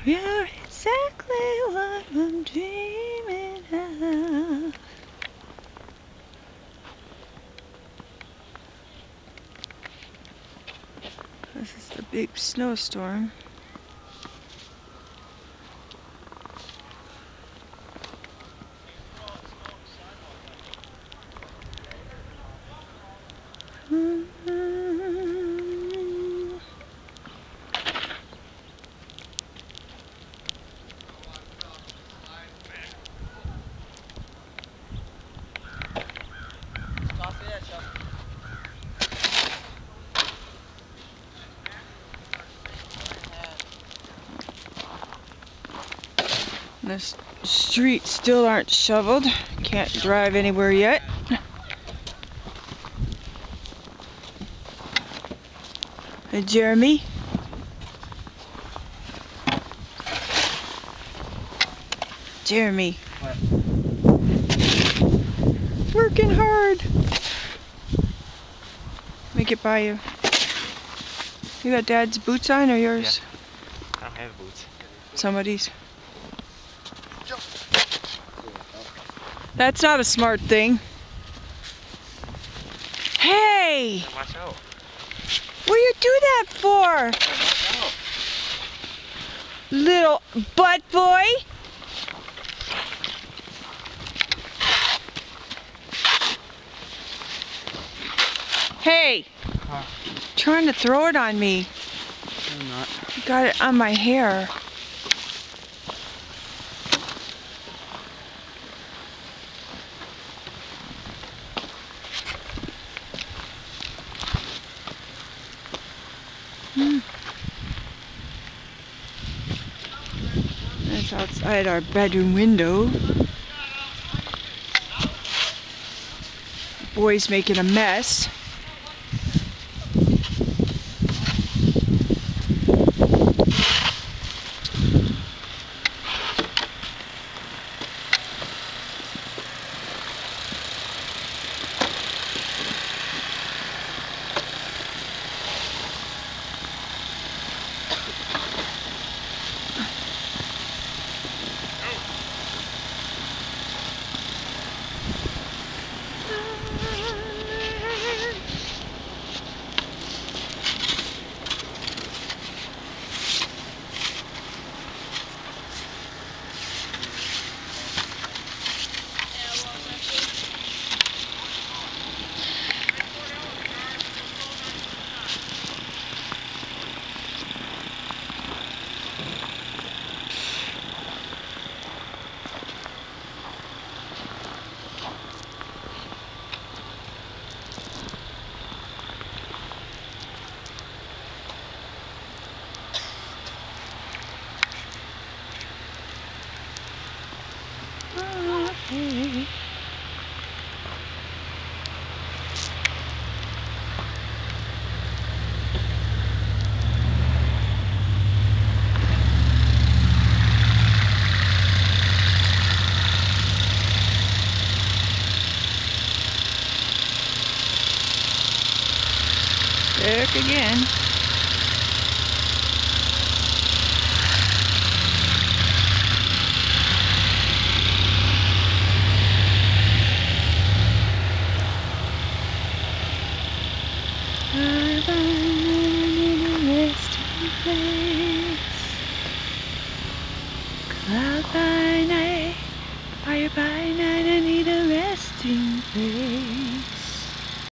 You're exactly what I'm dreaming of. This is the big snowstorm. The streets still aren't shoveled. Can't drive anywhere yet. Hey, Jeremy. Jeremy. What? Working hard. Make it by you. You got Dad's boots on or yours? Yeah. I don't have boots. Somebody's. That's not a smart thing. Hey! Watch out. What do you do that for? Little butt boy? Hey! Huh? Trying to throw it on me. I'm not. Got it on my hair. That's outside our bedroom window. Boy's making a mess. Back again. I'm in a resting place. Cloud by night, fire by night.